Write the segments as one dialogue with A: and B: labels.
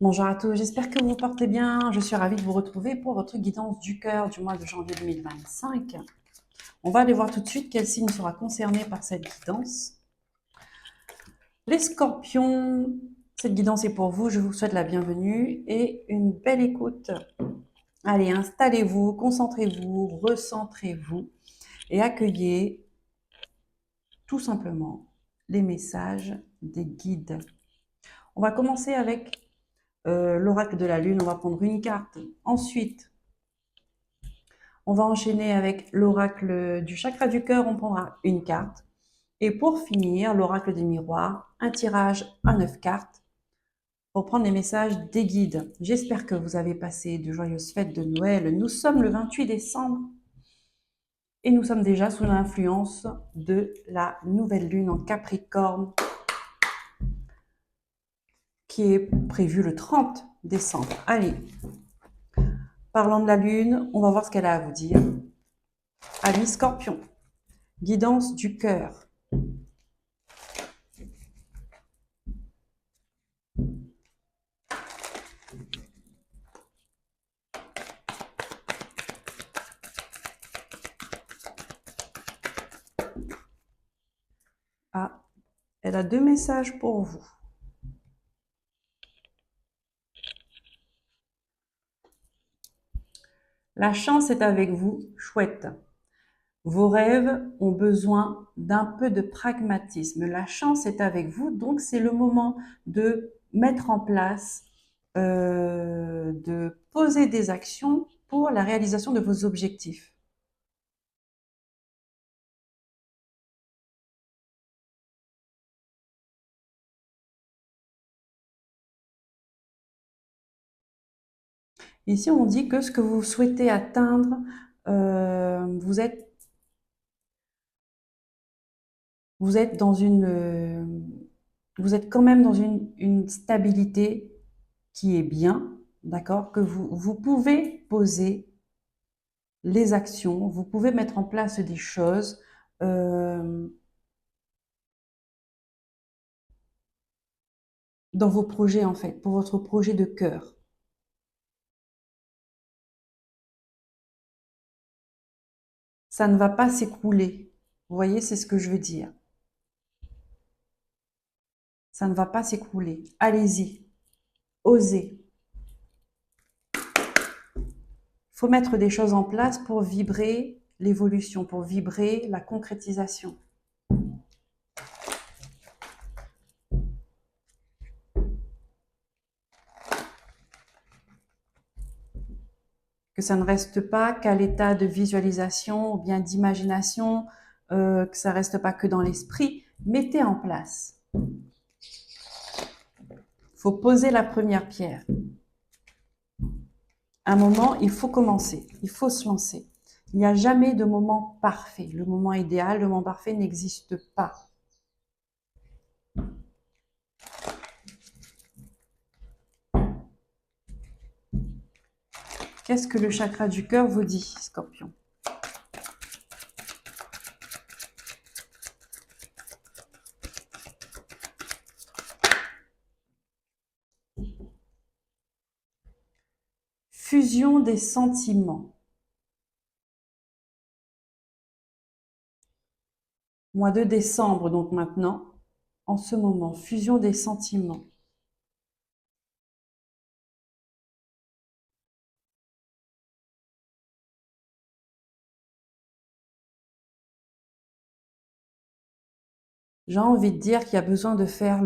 A: Bonjour à tous, j'espère que vous vous portez bien. Je suis ravie de vous retrouver pour votre guidance du cœur du mois de janvier 2025. On va aller voir tout de suite quel signe sera concerné par cette guidance. Les scorpions, cette guidance est pour vous. Je vous souhaite la bienvenue et une belle écoute. Allez, installez-vous, concentrez-vous, recentrez-vous et accueillez tout simplement les messages des guides. On va commencer avec l'oracle de la lune. On va prendre une carte. Ensuite, on va enchaîner avec l'oracle du chakra du cœur, on prendra une carte. Et pour finir, l'oracle des miroirs, un tirage à 9 cartes pour prendre les messages des guides. J'espère que vous avez passé de joyeuses fêtes de Noël. Nous sommes le 28 décembre et nous sommes déjà sous l'influence de la nouvelle lune en Capricorne qui est prévue le 30 décembre. Allez, parlant de la lune, on va voir ce qu'elle a à vous dire. Amis Scorpion, guidance du cœur. Ah, elle a deux messages pour vous. La chance est avec vous, chouette. Vos rêves ont besoin d'un peu de pragmatisme. La chance est avec vous, donc c'est le moment de mettre en place, de poser des actions pour la réalisation de vos objectifs. Ici, on dit que ce que vous souhaitez atteindre, vous êtes vous êtes dans une, vous êtes quand même dans une stabilité qui est bien, d'accord, que vous pouvez poser les actions, vous pouvez mettre en place des choses. euh, dans vos projets en fait, pour votre projet de cœur. Ça ne va pas s'écrouler. Vous voyez, c'est ce que je veux dire. Ça ne va pas s'écrouler. Allez-y, osez. Il faut mettre des choses en place pour vibrer l'évolution, pour vibrer la concrétisation. Que ça ne reste pas qu'à l'état de visualisation ou bien d'imagination, que ça ne reste pas que dans l'esprit. Mettez en place. Il faut poser la première pierre. Un moment, il faut commencer, il faut se lancer. Il n'y a jamais de moment parfait. Le moment idéal, le moment parfait n'existe pas. Qu'est-ce que le chakra du cœur vous dit, Scorpion? Fusion des sentiments. Mois de décembre, donc maintenant, en ce moment, fusion des sentiments. J'ai envie de dire qu'il y a besoin de faire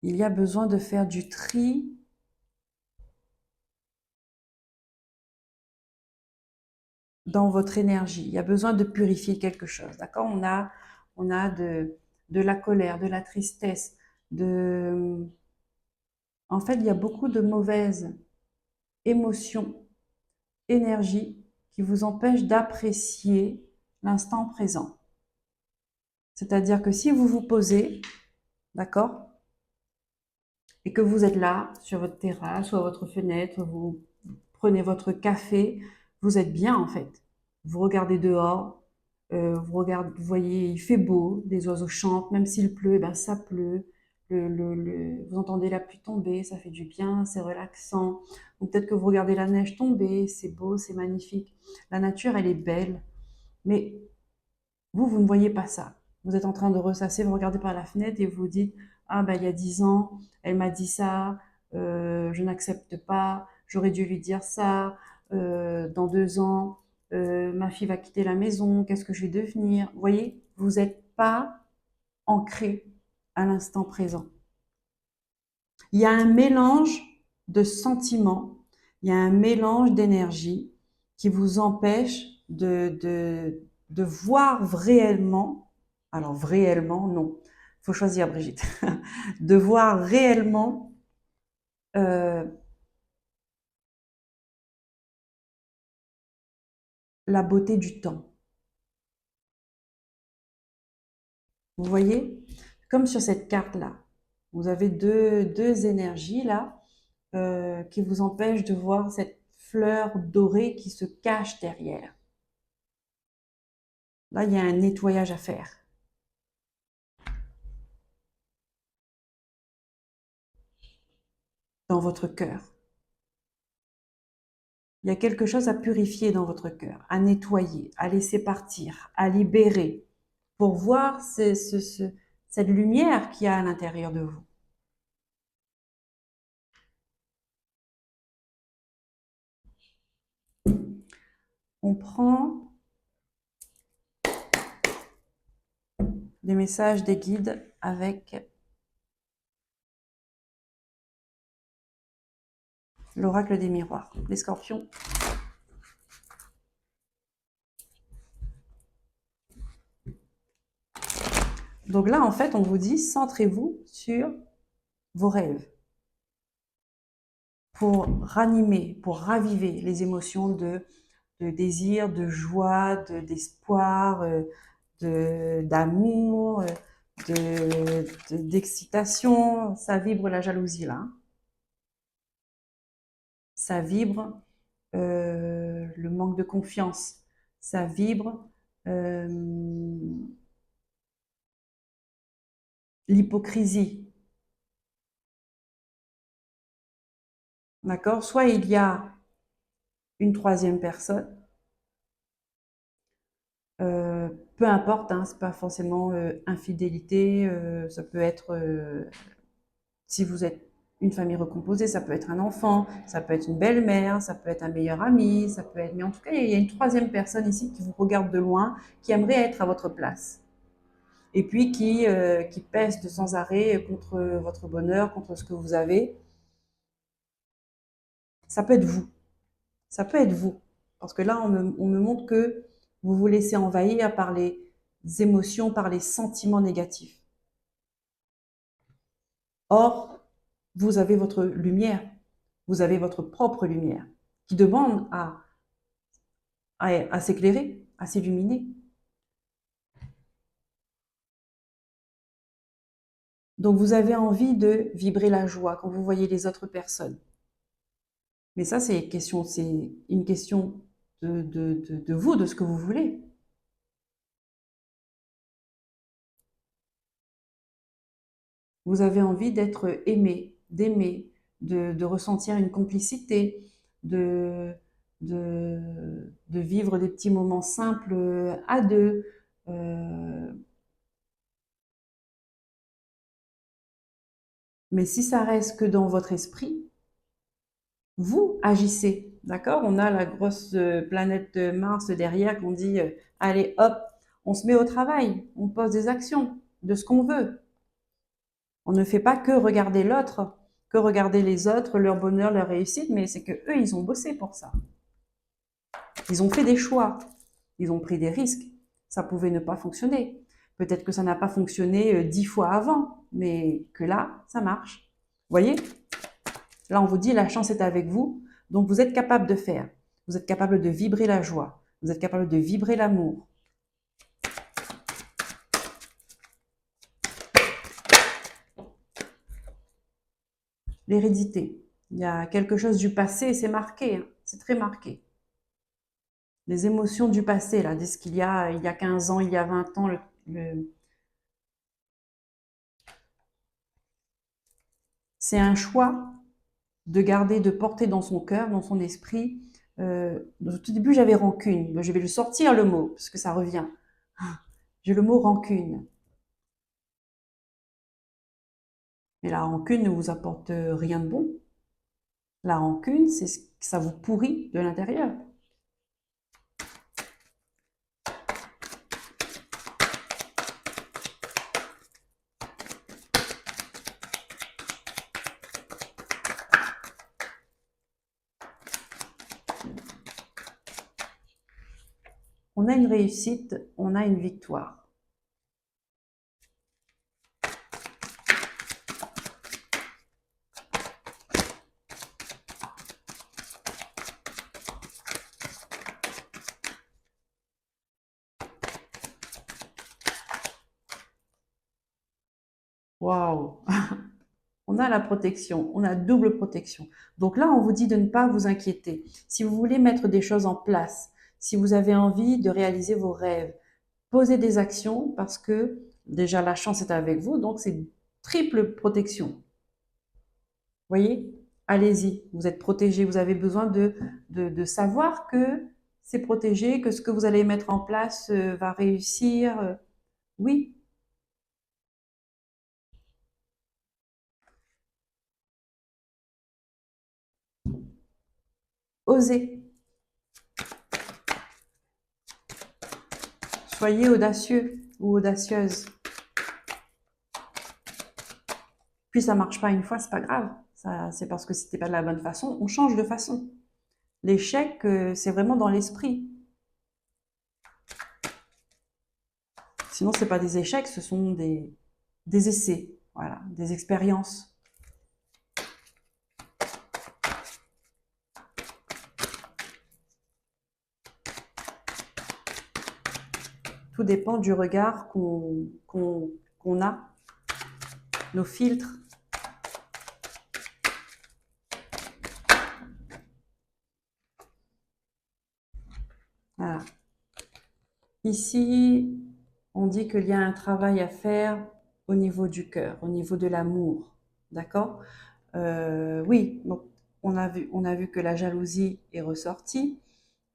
A: il y a besoin de faire du tri dans votre énergie. Il y a besoin de purifier quelque chose, d'accord? On a de la colère, de la tristesse, de... En fait, il y a beaucoup de mauvaises émotions, énergies qui vous empêchent d'apprécier l'instant présent. C'est-à-dire que si vous vous posez, d'accord, et que vous êtes là, sur votre terrasse ou à votre fenêtre, vous prenez votre café, vous êtes bien en fait. Vous regardez dehors, vous voyez, il fait beau, des oiseaux chantent, même s'il pleut, eh ben ça pleut. vous entendez la pluie tomber, ça fait du bien, c'est relaxant. Ou peut-être que vous regardez la neige tomber, c'est beau, c'est magnifique. La nature, elle est belle. Mais vous, vous ne voyez pas ça. Vous êtes en train de ressasser, vous regardez par la fenêtre et vous dites, ah ben il y a 10 ans, elle m'a dit ça, je n'accepte pas, j'aurais dû lui dire ça, dans 2 ans, ma fille va quitter la maison, qu'est-ce que je vais devenir? Vous voyez, vous n'êtes pas ancré à l'instant présent. Il y a un mélange de sentiments, il y a un mélange d'énergie qui vous empêche de voir réellement, alors réellement, non, il faut choisir Brigitte, de voir réellement euh, la beauté du temps. Vous voyez? Comme sur cette carte-là, vous avez deux énergies là qui vous empêchent de voir cette fleur dorée qui se cache derrière. Là, il y a un nettoyage à faire dans votre cœur. Il y a quelque chose à purifier dans votre cœur, à nettoyer, à laisser partir, à libérer, pour voir cette lumière qu'il y a à l'intérieur de vous. On prend des messages des guides avec l'oracle des miroirs. Les scorpions. Donc là, en fait, on vous dit, centrez-vous sur vos rêves pour ranimer, pour raviver les émotions de désir, de joie, d'espoir, d'amour, d'excitation. Ça vibre la jalousie là. Hein. Ça vibre le manque de confiance. Ça vibre l'hypocrisie. D'accord? Soit il y a une troisième personne, peu importe, hein, c'est pas forcément infidélité, ça peut être si vous êtes une famille recomposée, ça peut être un enfant, ça peut être une belle-mère, ça peut être un meilleur ami, ça peut être, mais en tout cas, il y a une troisième personne ici qui vous regarde de loin, qui aimerait être à votre place. Et puis qui pèse de sans arrêt contre votre bonheur, contre ce que vous avez. Ça peut être vous. Ça peut être vous. Parce que là, on me montre que vous vous laissez envahir par les émotions, par les sentiments négatifs. Or, vous avez votre lumière, vous avez votre propre lumière qui demande à s'éclairer, à s'illuminer. Donc, vous avez envie de vibrer la joie quand vous voyez les autres personnes. Mais ça, c'est une question de vous, de ce que vous voulez. Vous avez envie d'être aimé, d'aimer, de ressentir une complicité, de, de vivre des petits moments simples à deux. Euh, mais si ça reste que dans votre esprit, vous agissez. D'accord? On a la grosse planète Mars derrière qu'on dit allez hop, on se met au travail, on pose des actions de ce qu'on veut. On ne fait pas que regarder l'autre, que regarder les autres, leur bonheur, leur réussite, mais c'est que eux, ils ont bossé pour ça. Ils ont fait des choix, ils ont pris des risques. Ça pouvait ne pas fonctionner. Peut-être que ça n'a pas fonctionné 10 fois avant, mais que là, ça marche. Vous voyez? Là, on vous dit, la chance est avec vous, donc vous êtes capable de faire. Vous êtes capable de vibrer la joie. Vous êtes capable de vibrer l'amour. L'hérédité. Il y a quelque chose du passé, c'est marqué, hein, c'est très marqué. Les émotions du passé, là, dès ce qu'il y a 15 ans, il y a 20 ans, C'est un choix de garder, de porter dans son cœur, dans son esprit. Au tout début, j'avais rancune. Je vais le sortir le mot, parce que ça revient. J'ai le mot rancune. Mais la rancune ne vous apporte rien de bon. La rancune, c'est ce que ça vous pourrit de l'intérieur. On a une réussite, on a une victoire. Waouh! On a la protection, on a double protection. Donc là, on vous dit de ne pas vous inquiéter. Si vous voulez mettre des choses en place, si vous avez envie de réaliser vos rêves, posez des actions parce que déjà la chance est avec vous, donc c'est triple protection. Voyez? Allez-y, vous êtes protégé, vous avez besoin de savoir que c'est protégé, que ce que vous allez mettre en place va réussir. Oui, osez, soyez audacieux ou audacieuse. Puis ça marche pas une fois, c'est pas grave. Ça, c'est parce que c'était pas de la bonne façon. On change de façon. L'échec, c'est vraiment dans l'esprit. Sinon, c'est pas des échecs, ce sont des essais, voilà, des expériences. Tout dépend du regard qu'on a, nos filtres. Voilà. Ici, on dit qu'il y a un travail à faire au niveau du cœur, au niveau de l'amour. D'accord? Oui, donc on a vu que la jalousie est ressortie.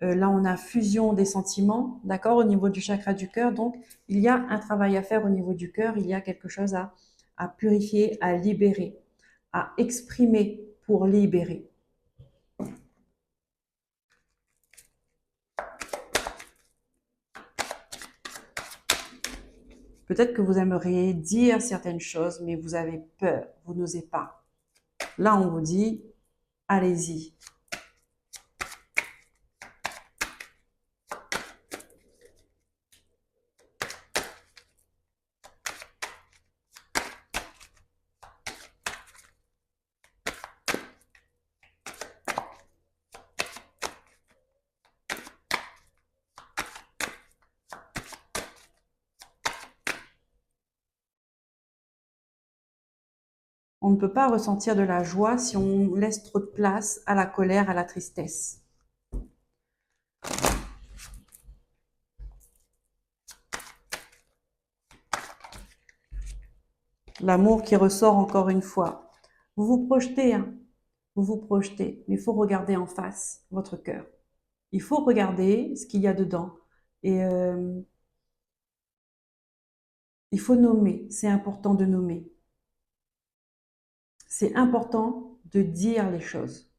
A: Là, on a fusion des sentiments, d'accord, au niveau du chakra du cœur. Donc, il y a un travail à faire au niveau du cœur. Il y a quelque chose à purifier, à libérer, à exprimer pour libérer. Peut-être que vous aimeriez dire certaines choses, mais vous avez peur, vous n'osez pas. Là, on vous dit, allez-y. On ne peut pas ressentir de la joie si on laisse trop de place à la colère, à la tristesse. L'amour qui ressort encore une fois. Vous vous projetez, hein, vous vous projetez, mais il faut regarder en face votre cœur. Il faut regarder ce qu'il y a dedans. Et il faut nommer, c'est important de nommer. C'est important de dire les choses.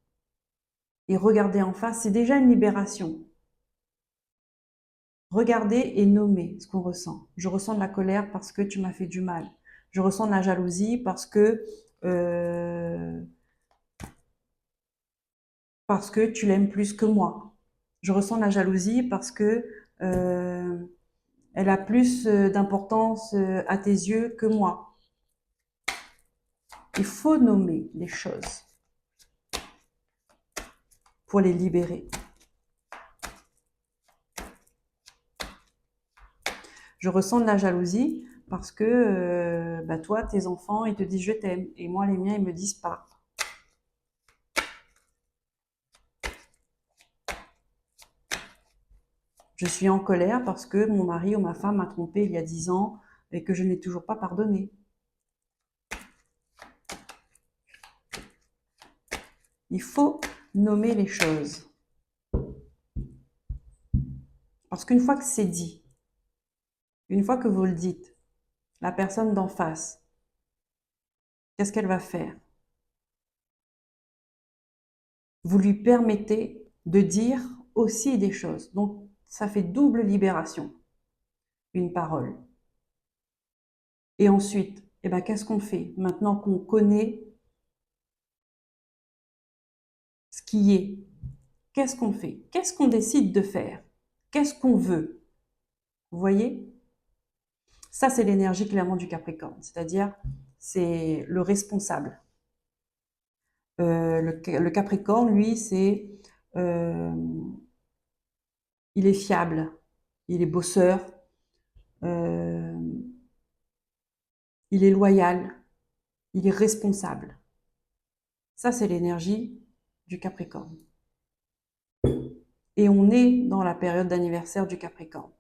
A: Et regarder en face, c'est déjà une libération. Regarder et nommer ce qu'on ressent. Je ressens de la colère parce que tu m'as fait du mal. Je ressens de la jalousie euh, parce que tu l'aimes plus que moi. Je ressens de la jalousie parce que elle a plus d'importance à tes yeux que moi. Il faut nommer les choses pour les libérer. Je ressens de la jalousie parce que bah toi, tes enfants, ils te disent je t'aime et moi, les miens, ils me disent pas. Je suis en colère parce que mon mari ou ma femme m'a trompé il y a 10 ans et que je n'ai toujours pas pardonné. Il faut nommer les choses. Parce qu'une fois que c'est dit, une fois que vous le dites, la personne d'en face, qu'est-ce qu'elle va faire? Vous lui permettez de dire aussi des choses. Donc, ça fait double libération, une parole. Et ensuite, eh ben, qu'est-ce qu'on fait? Maintenant qu'on connaît ce qui est, qu'est-ce qu'on fait? Qu'est-ce qu'on décide de faire? Qu'est-ce qu'on veut? Vous voyez? Ça, c'est l'énergie clairement du Capricorne, c'est-à-dire c'est le responsable. Le Capricorne, lui, euh, il est fiable, il est bosseur, euh, il est loyal, il est responsable. Ça, c'est l'énergie du Capricorne. Et on est dans la période d'anniversaire du Capricorne.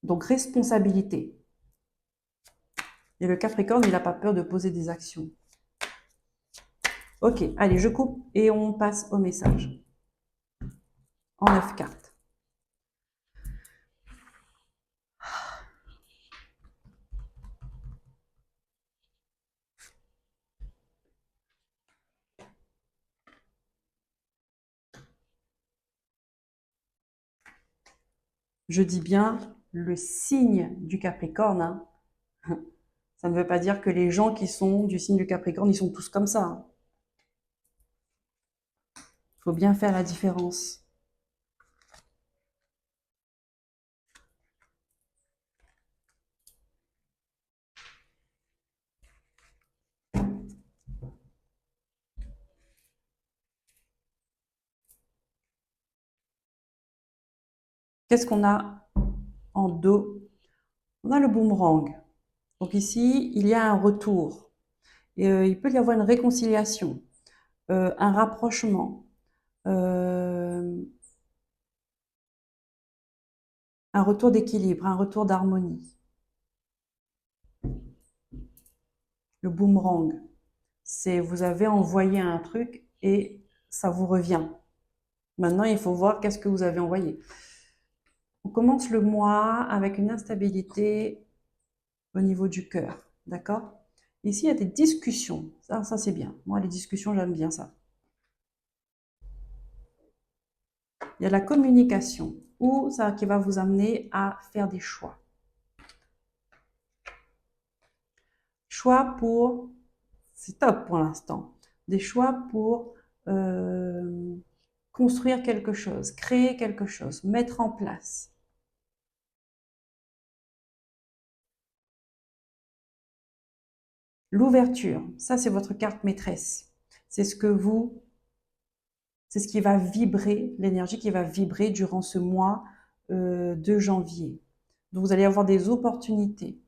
A: Donc, responsabilité. Et le Capricorne, il n'a pas peur de poser des actions. Ok, allez, je coupe et on passe au message. En 9 cartes. Je dis bien le signe du Capricorne. Hein. Ça ne veut pas dire que les gens qui sont du signe du Capricorne, ils sont tous comme ça. Il faut bien faire la différence. Qu'est-ce qu'on a en dos? On a le boomerang. Donc ici, il y a un retour. Et, il peut y avoir une réconciliation, un rapprochement, euh, un retour d'équilibre, un retour d'harmonie. Le boomerang, c'est vous avez envoyé un truc et ça vous revient. Maintenant, il faut voir qu'est-ce que vous avez envoyé. On commence le mois avec une instabilité au niveau du cœur, d'accord? Ici, il y a des discussions. Ça c'est bien. Moi, les discussions, j'aime bien ça. Il y a la communication, ou ça qui va vous amener à faire des choix. Choix pour, c'est top pour l'instant, des choix pour construire quelque chose, créer quelque chose, mettre en place. L'ouverture, ça c'est votre carte maîtresse. C'est ce que vous, c'est ce qui va vibrer, l'énergie qui va vibrer durant ce mois de janvier. Donc vous allez avoir des opportunités.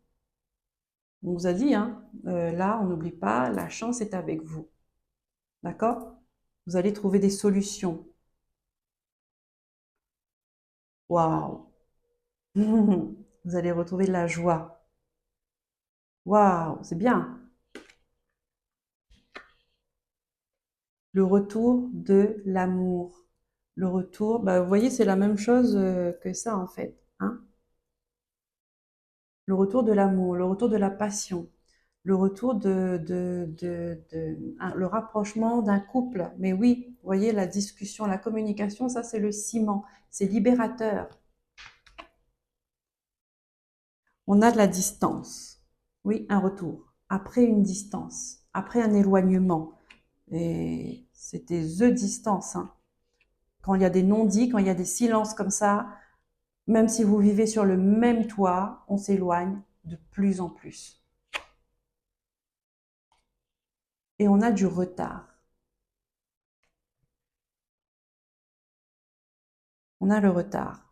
A: On vous a dit, hein, là, on n'oublie pas, la chance est avec vous. D'accord? Vous allez trouver des solutions. Waouh! Vous allez retrouver de la joie. Waouh, c'est bien. Le retour de l'amour. Le retour, bah, vous voyez, c'est la même chose que ça en fait. Hein? Le retour de l'amour, le retour de la passion, le retour le rapprochement d'un couple. Mais oui, vous voyez, la discussion, la communication, ça c'est le ciment, c'est libérateur. On a de la distance. Oui, un retour. Après une distance, après un éloignement. Et c'était the distance. Hein. Quand il y a des non-dits, quand il y a des silences comme ça, même si vous vivez sur le même toit, on s'éloigne de plus en plus. Et on a du retard. On a le retard.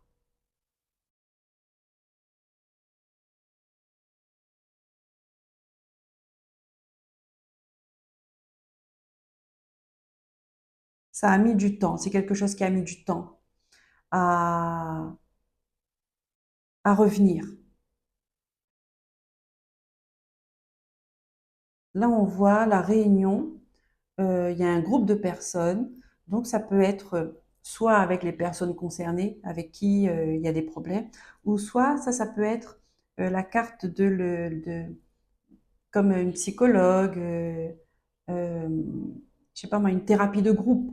A: Ça a mis du temps. C'est quelque chose qui a mis du temps à, à revenir. Là, on voit la réunion il y a un groupe de personnes, donc ça peut être soit avec les personnes concernées, avec qui il y a des problèmes, ou soit ça peut être la carte comme une psychologue, euh, je sais pas moi, une thérapie de groupe,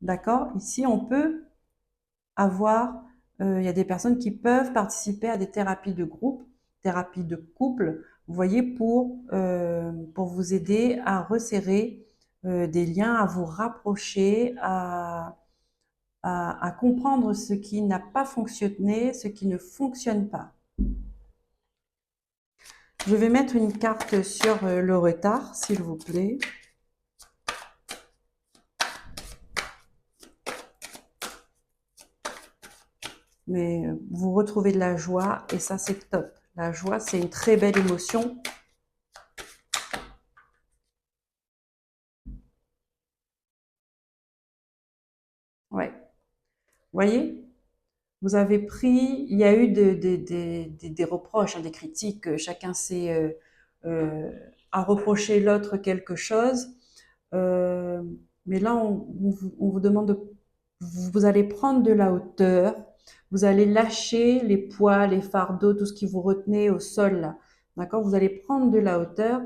A: d'accord? Ici, on peut avoir, il y a des personnes qui peuvent participer à des thérapies de groupe, thérapies de couple, vous voyez, pour vous aider à resserrer des liens, à vous rapprocher, à comprendre ce qui n'a pas fonctionné, ce qui ne fonctionne pas. Je vais mettre une carte sur le retard, s'il vous plaît. Mais vous retrouvez de la joie et ça, c'est top. La joie, c'est une très belle émotion. Ouais. Vous voyez? Vous avez pris, il y a eu des reproches, hein, des critiques, chacun s'est a reproché l'autre quelque chose. Euh, mais là, on vous demande de, vous allez prendre de la hauteur, vous allez lâcher les poids, les fardeaux, tout ce qui vous retenait au sol, là. D'accord? Vous allez prendre de la hauteur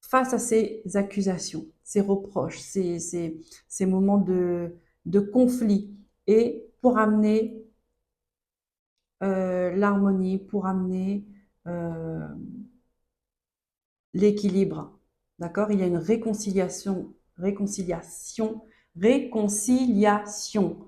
A: face à ces accusations, ces reproches, ces moments de conflit et pour amener l'harmonie, pour amener euh, l'équilibre. D'accord? Il y a une réconciliation, réconciliation, réconciliation.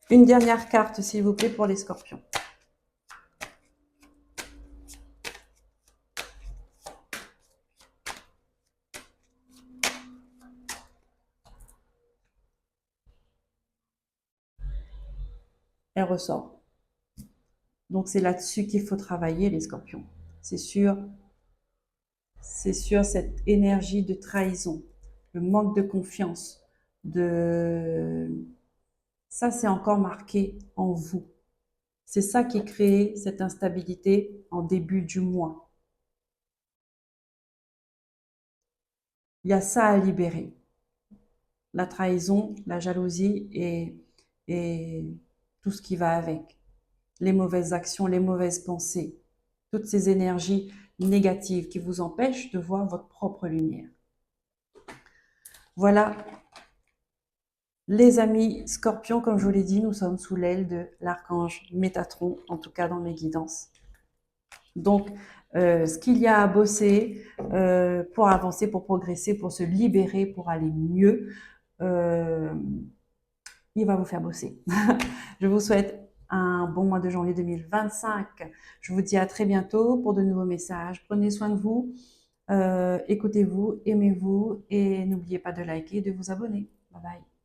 A: Une dernière carte, s'il vous plaît, pour les scorpions. Elle ressort. Donc, c'est là-dessus qu'il faut travailler, les scorpions. C'est sur cette énergie de trahison, le manque de confiance, de... Ça, c'est encore marqué en vous. C'est ça qui crée cette instabilité en début du mois. Il y a ça à libérer. La trahison, la jalousie et tout ce qui va avec. Les mauvaises actions, les mauvaises pensées. Toutes ces énergies négatives qui vous empêchent de voir votre propre lumière. Voilà, les amis scorpions, comme je vous l'ai dit, nous sommes sous l'aile de l'archange Métatron, en tout cas dans mes guidances. Donc, ce qu'il y a à bosser pour avancer, pour progresser, pour se libérer, pour aller mieux, euh, il va vous faire bosser. Je vous souhaite un bon mois de janvier 2025. Je vous dis à très bientôt pour de nouveaux messages. Prenez soin de vous, écoutez-vous, aimez-vous et n'oubliez pas de liker et de vous abonner. Bye bye.